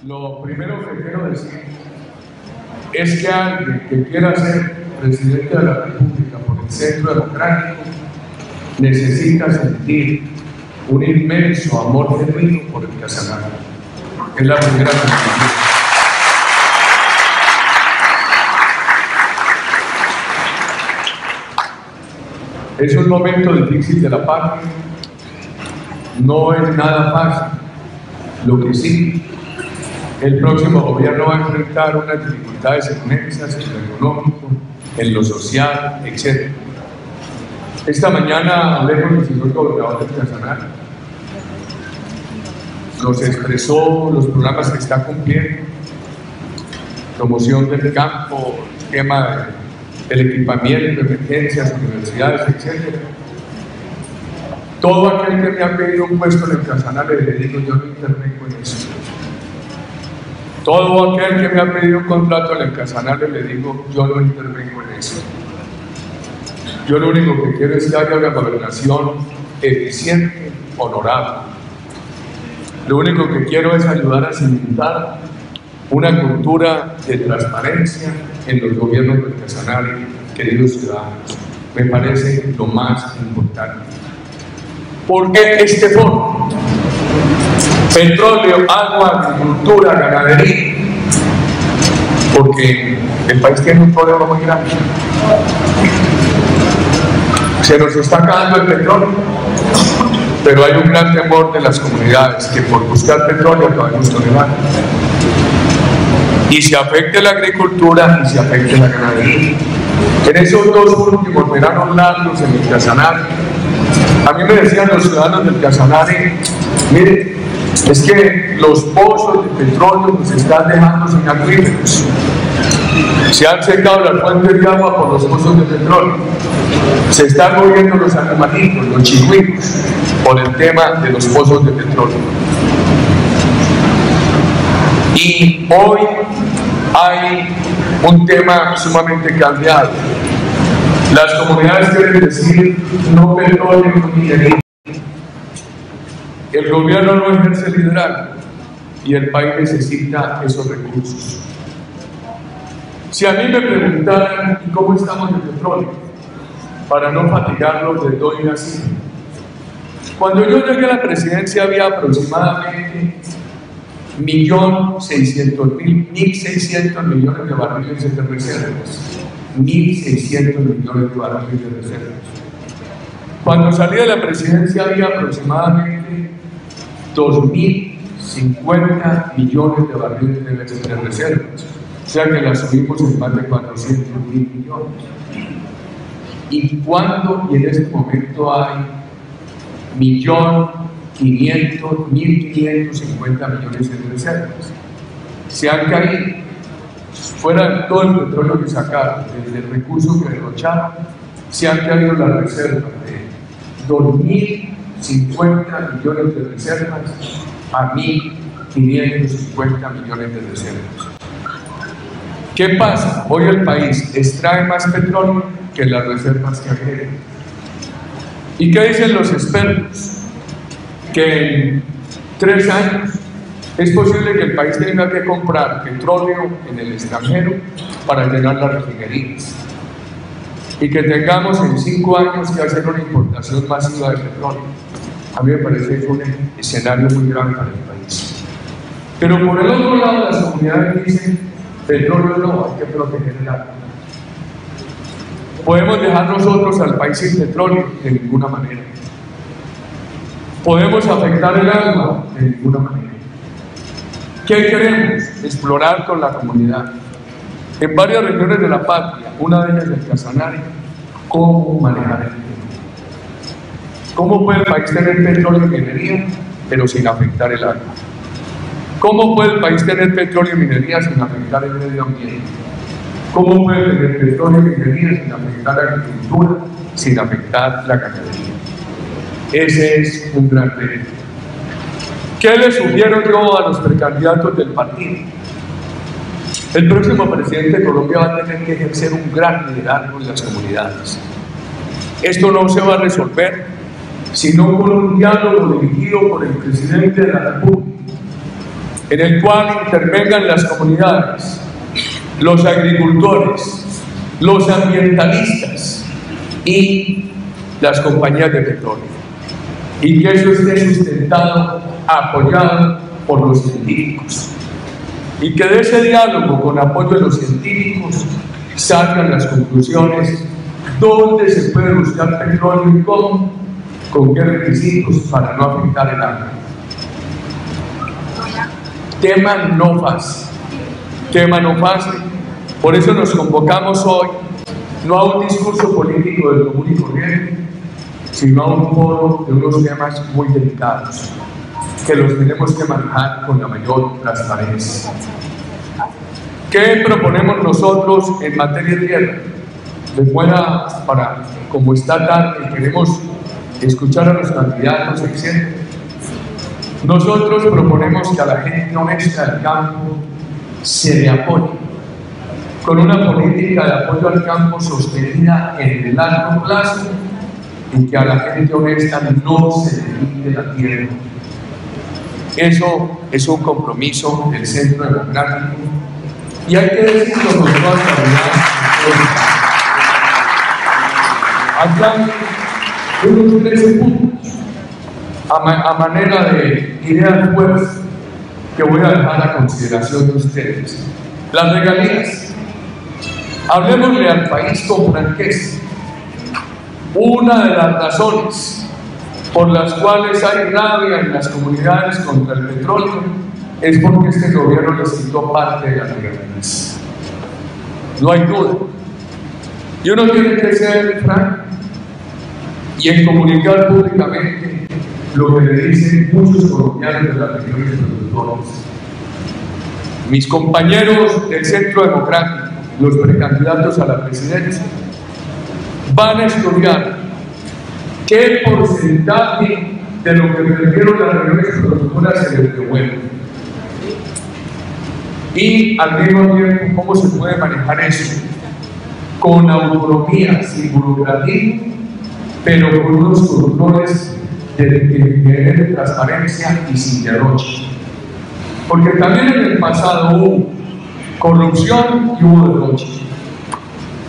Lo primero que quiero decir es que alguien que quiera ser presidente de la República por el centro democrático necesita sentir un inmenso amor genuino por el Casanare. Es la primera condición. Es un momento difícil de la patria, no es nada fácil. Lo que sí, el próximo gobierno va a enfrentar unas dificultades inmensas en lo económico, en lo social, etc. Esta mañana hablé con el señor gobernador del Casanare. Nos expresó los programas que está cumpliendo, promoción del campo, tema del equipamiento, emergencias, universidades, etc. Todo aquel que me ha pedido un puesto en el Casanare, le digo, yo no intervengo en eso. Todo aquel que me ha pedido un contrato en el Casanare, le digo, yo no intervengo en eso. Yo lo único que quiero es que haya una gobernación eficiente, honorable. Lo único que quiero es ayudar a cimentar una cultura de transparencia en los gobiernos del Casanare, queridos ciudadanos. Me parece lo más importante. ¿Por qué este foro? Petróleo, agua, agricultura, ganadería. Porque el país tiene un problema muy grande. Se nos está acabando el petróleo, pero hay un gran temor de las comunidades que por buscar petróleo acabamos con el agua. Y se afecte la agricultura y se afecte la ganadería. En esos dos últimos veranos largos en el Casanare, a mí me decían los ciudadanos del Casanare, miren, es que los pozos de petróleo nos están dejando sin acuíferos. Se han secado las fuentes de agua por los pozos de petróleo. Se están muriendo los animalitos, los chigüinos, por el tema de los pozos de petróleo. Y hoy hay un tema sumamente cambiado. Las comunidades quieren decir no petróleo, no minería. El gobierno no ejerce liderazgo y el país necesita esos recursos. Si a mí me preguntaran cómo estamos de petróleo, para no fatigarlos les doy una cifra. Cuando yo llegué a la presidencia había aproximadamente 1.600.000 millones de barriles de reservas. 1.600 millones de barriles de reservas. Cuando salí de la presidencia había aproximadamente 2.050 millones de barriles de reservas. O sea que la subimos en más de 400.000 millones. ¿Y cuándo y en este momento hay 1.550 millones de reservas? Se han caído. Fuera de todo el petróleo que sacaron, desde el recurso que derrocharon, se han caído las reservas de 2.050 millones de reservas a 1.550 millones de reservas. ¿Qué pasa? Hoy el país extrae más petróleo que las reservas que agrega. ¿Y qué dicen los expertos? Que en 3 años es posible que el país tenga que comprar petróleo en el extranjero para llenar las refinerías y que tengamos en 5 años que hacer una importación masiva de petróleo. A mí me parece que es un escenario muy grave para el país. Pero por el otro lado, las comunidades dicen: petróleo no, hay que proteger el agua. ¿Podemos dejar nosotros al país sin petróleo? De ninguna manera. ¿Podemos afectar el agua? De ninguna manera. ¿Qué queremos? Explorar con la comunidad. En varias regiones de la patria, una de ellas el Casanare, cómo manejar el tema. ¿Cómo puede el país tener petróleo y minería, pero sin afectar el agua? ¿Cómo puede el país tener petróleo y minería sin afectar el medio ambiente? ¿Cómo puede tener petróleo y minería sin afectar la agricultura, sin afectar la ganadería? Ese es un gran reto. ¿Qué le sugiero yo a los precandidatos del partido? El próximo presidente de Colombia va a tener que ejercer un gran liderazgo en las comunidades. Esto no se va a resolver sino con un diálogo dirigido por el presidente de la República, en el cual intervengan las comunidades, los agricultores, los ambientalistas y las compañías de petróleo, y que eso esté sustentado, apoyado por los científicos, y que de ese diálogo con apoyo de los científicos salgan las conclusiones: dónde se puede buscar petróleo y cómo, con qué requisitos, para no afectar el agua. Tema no fácil, tema no fácil. Por eso nos convocamos hoy, no a un discurso político del común y corriente, sino a un foro de unos temas muy delicados, que los tenemos que manejar con la mayor transparencia. ¿Qué proponemos nosotros en materia de tierra? Como está tarde, queremos escuchar a los candidatos, etc. Nosotros proponemos que a la gente honesta del campo se le apoye con una política de apoyo al campo sostenida en el largo plazo, y que a la gente honesta no se le quite la tierra. Eso es un compromiso del Centro Democrático, y hay que decirlo con toda claridad. Acá unos 13 puntos a manera de idea fuerza que voy a dejar a consideración de ustedes. Las regalías. Hablemosle al país con franqueza. Una de las razones por las cuales hay rabia en las comunidades contra el petróleo es porque este gobierno les quitó parte de las regalías. No hay duda. Y uno tiene que ser franco y en comunicar públicamente lo que le dicen muchos colombianos de las regiones productoras. Mis compañeros del Centro Democrático, los precandidatos a la presidencia, van a estudiar qué porcentaje de lo que perdieron las regiones productoras se les devuelve, y al mismo tiempo cómo se puede manejar eso con autonomía, sin burocratismo, pero con unos controles de transparencia y sin derroche. Porque también en el pasado hubo corrupción y hubo derroche.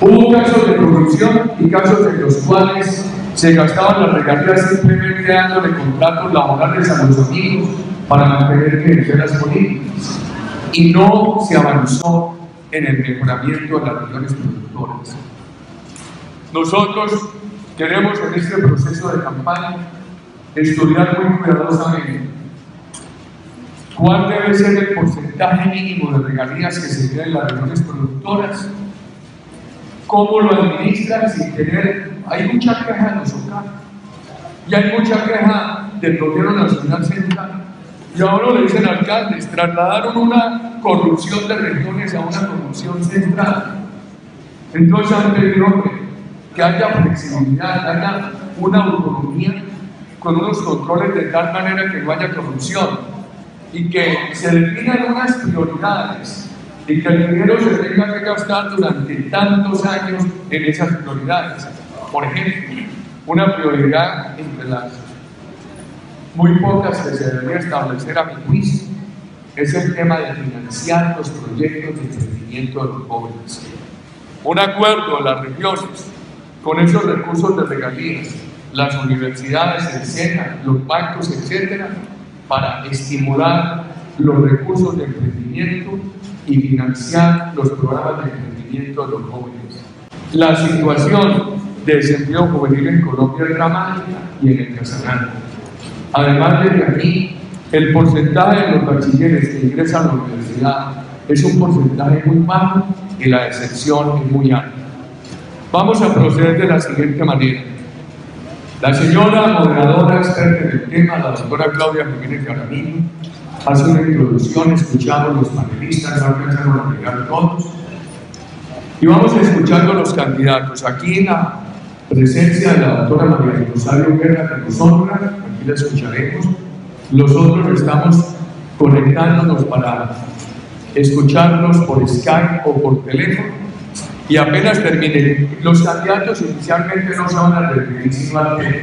Hubo casos de corrupción y casos en los cuales se gastaban las regalías simplemente dándole contratos laborales a los amigos para mantener creencias políticas, y no se avanzó en el mejoramiento de las regiones productoras. Nosotros queremos en este proceso de campaña estudiar muy cuidadosamente cuál debe ser el porcentaje mínimo de regalías que se queda en las regiones productoras, cómo lo administran sin tener. Hay mucha queja de los OCAR y hay mucha queja del gobierno nacional central, y ahora le dicen alcaldes, trasladaron una corrupción de regiones a una corrupción central. Entonces han pedido que haya flexibilidad, haya una autonomía con unos controles de tal manera que no haya corrupción, y que se definan unas prioridades, y que el dinero se tenga que gastar durante tantos años en esas prioridades. Por ejemplo, una prioridad entre las muy pocas que se debería establecer a mi juicio es el tema de financiar los proyectos de emprendimiento de los jóvenes. Un acuerdo de las regiones con esos recursos de regalías, las universidades, el SENA, los bancos, etcétera, para estimular los recursos de emprendimiento y financiar los programas de emprendimiento de los jóvenes. La situación de desempleo juvenil en Colombia es dramática, y en el Casanare. Además de que aquí el porcentaje de los bachilleres que ingresan a la universidad es un porcentaje muy bajo y la deserción es muy alta. Vamos a proceder de la siguiente manera. La señora moderadora experta en el tema, la doctora Claudia Jiménez Jaramillo, hace una introducción, escuchando a los panelistas, no alcanzaron a llegar todos, y vamos escuchando a los candidatos. Aquí en la presencia de la doctora María Rosario Guerra, que nos honra, aquí la escucharemos. Nosotros estamos conectándonos para escucharnos por Skype o por teléfono, y apenas terminen los candidatos inicialmente no se van a referir sino al tema.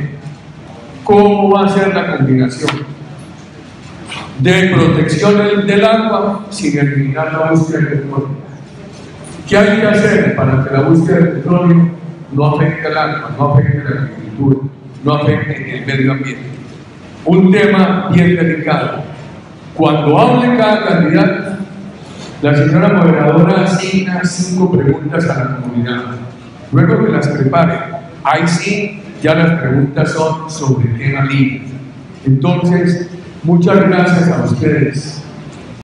¿Cómo va a ser la combinación? de protección del agua sin eliminar la búsqueda del petróleo. ¿Qué hay que hacer para que la búsqueda del petróleo no afecte al agua, no afecte la agricultura, no afecte el medio ambiente? Un tema bien delicado. Cuando hable cada candidato, la señora moderadora asigna 5 preguntas a la comunidad. Luego que las prepare, ahí sí, ya las preguntas son sobre tema libre. Entonces, muchas gracias a ustedes